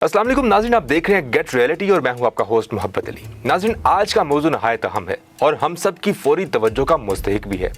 अस्सलाम वालेकुम नाज़रीन, आप देख रहे हैं गेट रियलिटी और मैं हूं आपका होस्ट मोहब्बत अली। नाज़रीन, आज का मौजू नहायत अहम है और हम सब की फौरी तवज्जो का मुस्तहिक भी है।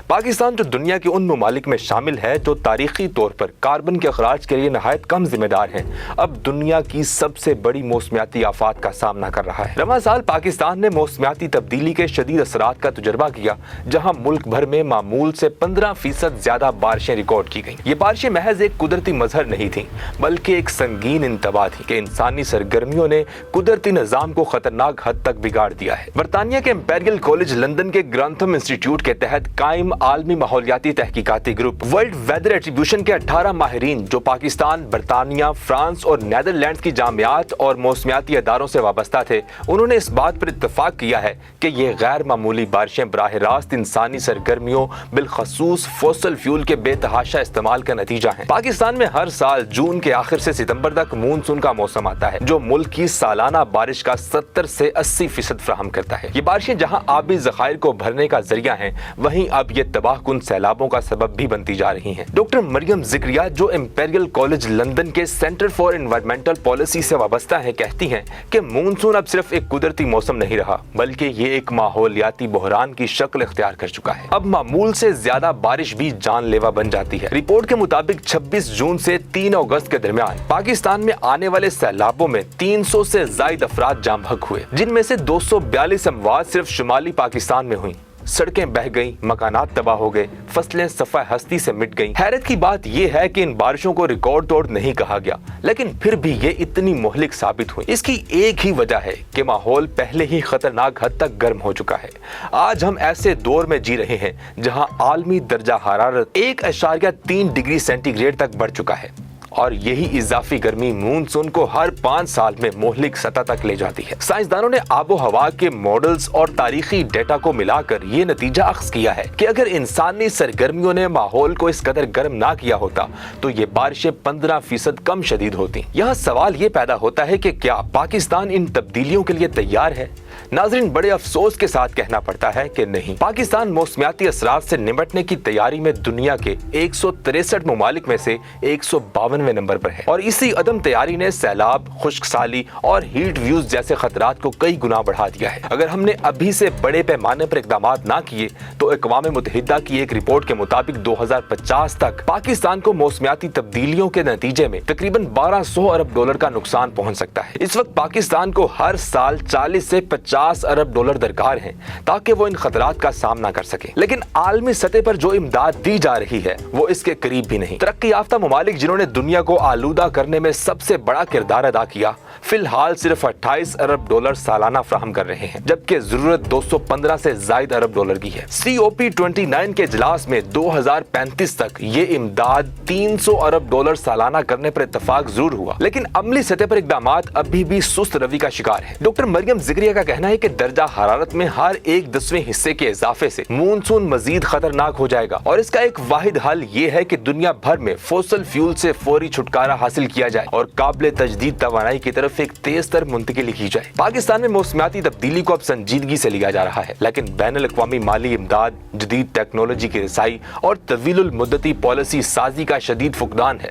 पाकिस्तान जो दुनिया के उन ममालिक में शामिल है जो तारीखी तौर पर कार्बन के अखराज के लिए नहायत कम जिम्मेदार हैं, अब दुनिया की सबसे बड़ी मौसमियाती आफात का सामना कर रहा है। रवां साल पाकिस्तान ने मौसमियाती तब्दीली के शदीद असरात का तजुर्बा किया, जहाँ मुल्क भर में मामूल से 15% ज्यादा बारिशें रिकॉर्ड की गई। ये बारिशें महज एक कुदरती मजहर नहीं थी, बल्कि एक संगीन इंतबा थी कि इंसानी सरगर्मियों ने कुदरती निज़ाम को खतरनाक हद तक बिगाड़ दिया है। बरतानिया के इंपीरियल कॉलेज लंदन के ग्रंथम इंस्टीट्यूट के तहत कायम आलमी माहौलियाती तहकीकाती ग्रुप वर्ल्ड वेदर एट्रीब्यूशन के 18 माहिरीन जो पाकिस्तान, बरतानिया, फ्रांस और नेदरलैंड्स की जामियात और मौसमियाती अदारों से वाबस्ता थे, उन्होंने इस बात पर इत्तफाक किया है कि ये गैर मामूली बारिशें बराह रास्त इंसानी सरगर्मियों, बिलखसूस फॉसिल फ्यूल के बेतहाशा इस्तेमाल का नतीजा है। पाकिस्तान में हर साल जून के आखिर से सितंबर तक मानसून का मौसम आता है, जो मुल्क की सालाना बारिश का 70 से 80% फराहम करता है। ये बारिशें जहां आबी ज़खायर को भरने का जरिया हैं, वहीं अब ये तबाहकुन सैलाबों का सबब भी बनती जा रही हैं। डॉक्टर मरियम ज़िक्रिया, जो इंपीरियल कॉलेज लंदन के सेंटर फॉर एनवायरमेंटल पॉलिसी से वाबस्ता है, कहती हैं कि मानसून अब सिर्फ एक कुदरती मौसम नहीं रहा, बल्कि ये एक माहौलियाती बहरान की शक्ल इख्तियार कर चुका है। अब मामूल से ज्यादा बारिश भी जानलेवा बन जाती है। रिपोर्ट के मुताबिक 26 जून से 3 अगस्त के दरमियान पाकिस्तान में आने वाले सैलाबों में 300 से ज्यादा अफराद जाम बहक हुए, जिनमें से 242 अमवात सिर्फ शुमाली पाकिस्तान में हुई। सड़कें बह गईं, मकानात तबाह हो गए, फसलें सफ़ा हस्ती से मिट गईं। हैरत की बात यह है कि इन बारिशों को रिकॉर्ड तोड़ नहीं कहा गया, लेकिन फिर भी ये इतनी मुहलिक साबित हुई। इसकी एक ही वजह है कि माहौल पहले ही खतरनाक हद तक गर्म हो चुका है। आज हम ऐसे दौर में जी रहे हैं जहां आलमी दर्जा हरारत 1.3 डिग्री सेंटीग्रेड तक बढ़ चुका है, और यही इजाफी गर्मी मानसून को हर 5 साल में मोहलिक सतह तक ले जाती है। साइंसदानों ने आबो हवा के मॉडल्स और तारीखी डेटा को मिलाकर ये नतीजा अख्ज़ किया है कि अगर इंसानी सरगर्मियों ने माहौल को इस कदर गर्म ना किया होता तो ये बारिशें 15% कम शदीद होती। यहाँ सवाल ये पैदा होता है कि क्या पाकिस्तान इन तब्दीलियों के लिए तैयार है? नाज़रीन, बड़े अफसोस के साथ कहना पड़ता है कि नहीं। पाकिस्तान मौसमियाती असरात से निपटने की तैयारी में दुनिया के 163 ममालिक में से 152वें नंबर पर है, और इसी अदम तैयारी ने सैलाब, खुश्कसाली और हीट व्यूज जैसे खतरात को कई गुना बढ़ा दिया है। अगर हमने अभी से बड़े पैमाने पर इकदाम ना किए तो अक़वाम मुत्तहिदा की एक रिपोर्ट के मुताबिक 2050 तक पाकिस्तान को मौसमियाती तब्दीलियों के नतीजे में तकरीबन 1200 अरब डॉलर का नुकसान पहुंच सकता है। इस वक्त पाकिस्तान को हर साल 40 से 50 अरब डॉलर दरकार हैं ताकि वो इन खतरात का सामना कर सके, लेकिन आलमी सतह पर जो इमदाद दी जा रही है वो इसके करीब भी नहीं। तरक्की याफ्ता ममालिक जिन्होंने दुनिया को आलूदा करने में सबसे बड़ा किरदार अदा किया, फिलहाल सिर्फ 28 अरब डॉलर सालाना फराहम कर रहे हैं, जबकि जरूरत 215 से ज्यादा अरब डॉलर की है। COP29 के इजलास में 2035 तक ये इमदाद 300 अरब डॉलर सालाना करने पर इत्तफाक जरूर हुआ, लेकिन अमली सतह पर इकदामात अभी भी सुस्त रवि का शिकार है। डॉक्टर मरियम ज़िक्रिया का कहना है कि दर्जा हरारत में हर 1/10वें हिस्से के इजाफे से मानसून मजीद खतरनाक हो जाएगा, और इसका एक वाहिद हल ये है कि दुनिया भर में फॉसिल फ्यूल से फौरी छुटकारा हासिल किया जाए और काबिल तजदीद तवानाई की तरफ एक तेज तर मुंतकिली की जाए। पाकिस्तान में मौसमियाती तब्दीली को अब संजीदगी से लिया जा रहा है, लेकिन बैनुल अक़वामी माली इमदाद, जदीद टेक्नोलॉजी की रसाई और तवीलुल मुद्दती पॉलिसी साजी का शदीद फुकदान है।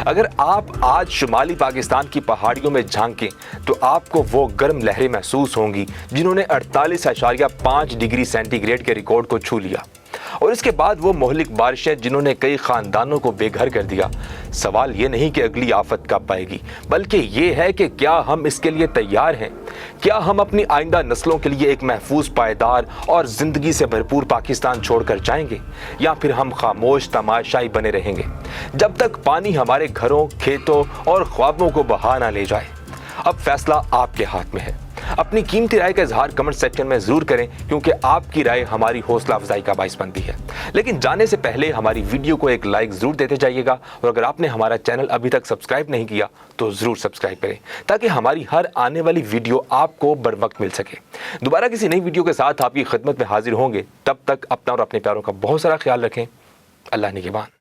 अगर आप आज शुमाली पाकिस्तान की पहाड़ियों में झांकें तो आपको वो गर्म लहरें महसूस होंगी जिन्होंने 48.5 डिग्री सेंटीग्रेड के रिकॉर्ड को छू लिया, और इसके बाद वो मोहलिक बारिशें जिन्होंने कई खानदानों को बेघर कर दिया। सवाल ये नहीं कि अगली आफत कब पाएगी, बल्कि ये है कि क्या हम इसके लिए तैयार हैं? क्या हम अपनी आइंदा नस्लों के लिए एक महफूज, पायदार और जिंदगी से भरपूर पाकिस्तान छोड़कर जाएंगे, या फिर हम खामोश तमाशाई बने रहेंगे जब तक पानी हमारे घरों, खेतों और ख्वाबों को बहा ना ले जाए? अब फैसला आपके हाथ में है। अपनी कीमती राय का इजहार कमेंट सेक्शन में जरूर करें, क्योंकि आपकी राय हमारी हौसला अफजाई का बाइस बनती है। लेकिन जाने से पहले हमारी वीडियो को एक लाइक जरूर देते जाइएगा, और अगर आपने हमारा चैनल अभी तक सब्सक्राइब नहीं किया तो जरूर सब्सक्राइब करें, ताकि हमारी हर आने वाली वीडियो आपको बर वक्त मिल सके। दोबारा किसी नई वीडियो के साथ आपकी खिदमत में हाजिर होंगे। तब तक अपना और अपने प्यारों का बहुत सारा ख्याल रखें। अल्लाह निगहबान।